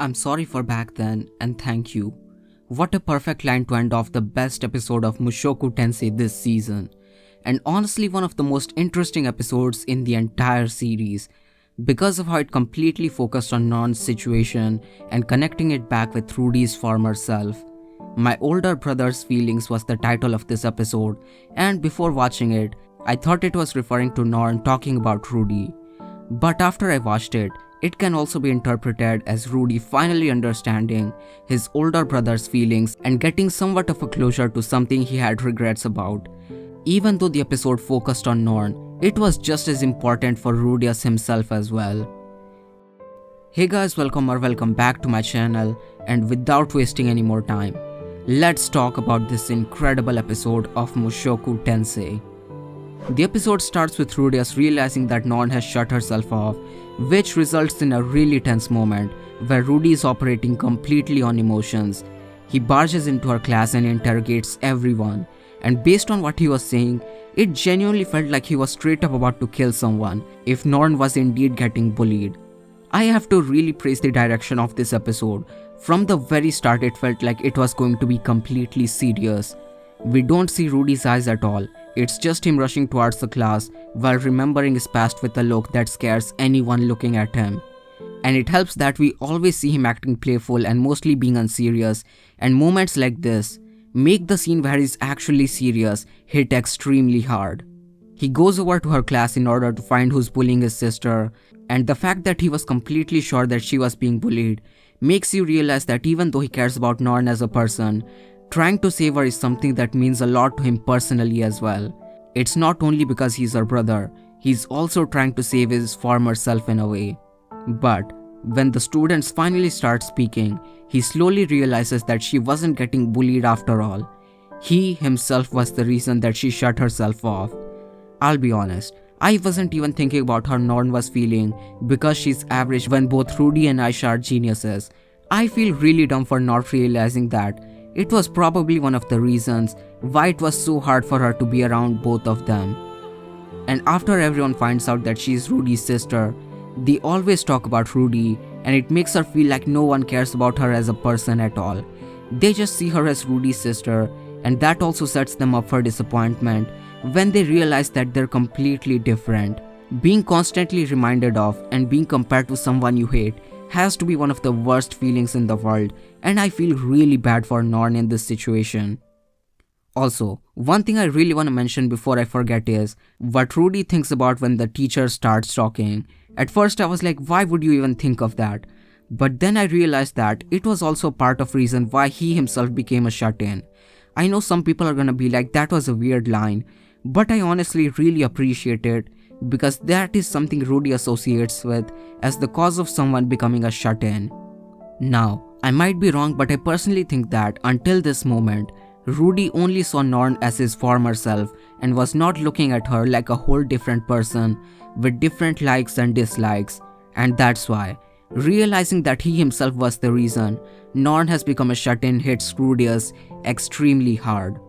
I'm sorry for back then and thank you. What a perfect line to end off the best episode of Mushoku Tensei this season. And honestly one of the most interesting episodes in the entire series because of how it completely focused on Non's situation and connecting it back with Rudy's former self. My older brother's feelings was the title of this episode, and before watching it, I thought it was referring to Norn talking about Rudy. But after I watched it, it can also be interpreted as Rudy finally understanding his older brother's feelings and getting somewhat of a closure to something he had regrets about. Even though the episode focused on Norn, it was just as important for Rudy as himself as well. Hey guys, welcome back to my channel, and without wasting any more time, let's talk about this incredible episode of Mushoku Tensei. The episode starts with Rudius realizing that Norn has shut herself off, which results in a really tense moment where Rudy is operating completely on emotions. He barges into her class and interrogates everyone, and based on what he was saying, it genuinely felt like he was straight up about to kill someone if Norn was indeed getting bullied. I have to really praise the direction of this episode. From the very start it felt like it was going to be completely serious. We don't see Rudy's eyes at all. It's just him rushing towards the class while remembering his past with a look that scares anyone looking at him. And it helps that we always see him acting playful and mostly being unserious, and moments like this make the scene where he's actually serious hit extremely hard. He goes over to her class in order to find who's bullying his sister, and the fact that he was completely sure that she was being bullied makes you realize that even though he cares about Norn as a person, trying to save her is something that means a lot to him personally as well. It's not only because he's her brother, he's also trying to save his former self in a way. But when the students finally start speaking, he slowly realizes that she wasn't getting bullied after all. He himself was the reason that she shut herself off. I'll be honest, I wasn't even thinking about how Norn was feeling because she's average when both Rudy and Aisha are geniuses. I feel really dumb for not realizing that it was probably one of the reasons why it was so hard for her to be around both of them. And after everyone finds out that she's Rudy's sister, they always talk about Rudy, and it makes her feel like no one cares about her as a person at all. They just see her as Rudy's sister, and that also sets them up for disappointment when they realize that they're completely different. Being constantly reminded of and being compared to someone you hate has to be one of the worst feelings in the world, and I feel really bad for Norn in this situation. Also, one thing I really want to mention before I forget is what Rudy thinks about when the teacher starts talking. At first I was like, why would you even think of that? But then I realized that it was also part of reason why he himself became a shut-in. I know some people are gonna be like, that was a weird line, but I honestly really appreciate it because that is something Rudy associates with as the cause of someone becoming a shut-in. Now, I might be wrong, but I personally think that until this moment, Rudy only saw Norn as his former self and was not looking at her like a whole different person with different likes and dislikes, and that's why, realizing that he himself was the reason Norn has become a shut-in hits Rudius extremely hard.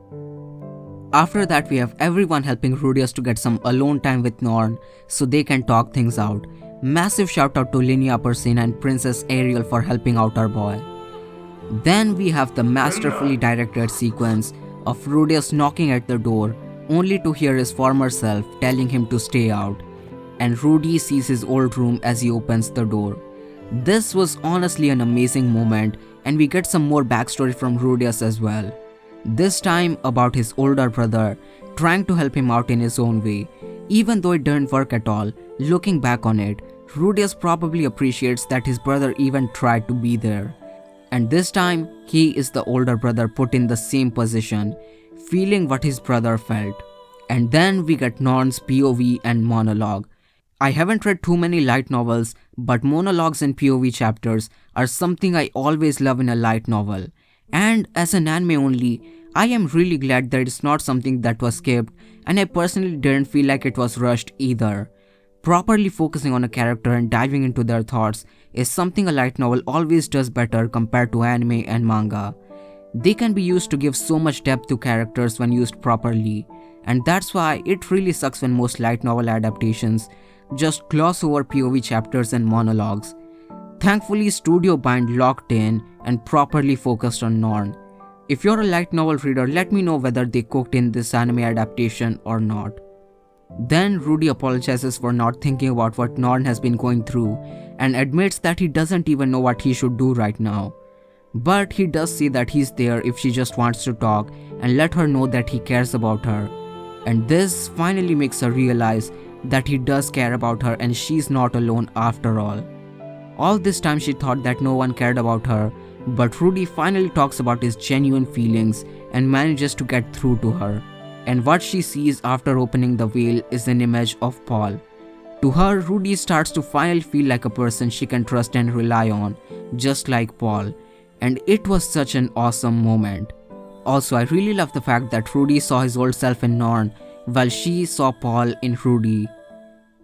After that, we have everyone helping Rudius to get some alone time with Norn so they can talk things out. Massive shout out to Linnea Persina and Princess Ariel for helping out our boy. Then we have the masterfully directed sequence of Rudius knocking at the door only to hear his former self telling him to stay out, and Rudy sees his old room as he opens the door. This was honestly an amazing moment, and we get some more backstory from Rudius as well. This time about his older brother trying to help him out in his own way. Even though it didn't work at all, looking back on it, Rudius probably appreciates that his brother even tried to be there. And this time, he is the older brother put in the same position, feeling what his brother felt. And then we get Norn's POV and monologue. I haven't read too many light novels, but monologues and POV chapters are something I always love in a light novel. And as an anime only, I am really glad that it's not something that was skipped, and I personally didn't feel like it was rushed either. Properly focusing on a character and diving into their thoughts is something a light novel always does better compared to anime and manga. They can be used to give so much depth to characters when used properly, and that's why it really sucks when most light novel adaptations just gloss over POV chapters and monologues. thankfully studio bind locked in and properly focused on Norn. If you're a light novel reader, let me know whether they cooked in this anime adaptation or not. Then Rudy apologizes for not thinking about what Norn has been going through and admits that he doesn't even know what he should do right now. But he does say that he's there if she just wants to talk and let her know that he cares about her. And this finally makes her realize that he does care about her and she's not alone after all. All this time she thought that no one cared about her, but Rudy finally talks about his genuine feelings and manages to get through to her. And what she sees after opening the veil is an image of Paul. To her, Rudy starts to finally feel like a person she can trust and rely on, just like Paul. And it was such an awesome moment. Also, I really love the fact that Rudy saw his old self in Norn, while she saw Paul in Rudy.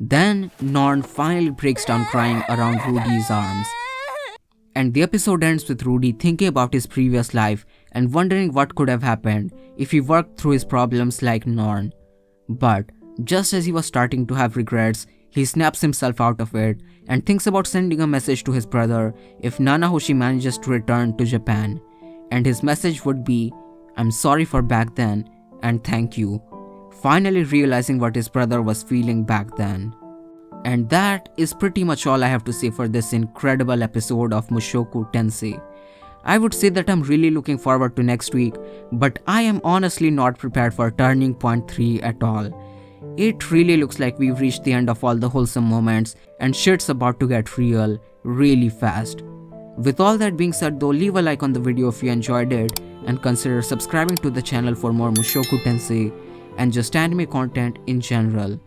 Then Norn finally breaks down crying around Rudy's arms. And the episode ends with Rudy thinking about his previous life and wondering what could have happened if he worked through his problems like Norn. But just as he was starting to have regrets, he snaps himself out of it and thinks about sending a message to his brother if Nanahoshi manages to return to Japan. And his message would be, "I'm sorry for back then and thank you," finally realizing what his brother was feeling back then. And that is pretty much all I have to say for this incredible episode of Mushoku Tensei. I would say that I'm really looking forward to next week, but I am honestly not prepared for Turning Point 3 at all. It really looks like we've reached the end of all the wholesome moments and shit's about to get real really fast. With all that being said though, leave a like on the video if you enjoyed it and consider subscribing to the channel for more Mushoku Tensei and just anime content in general.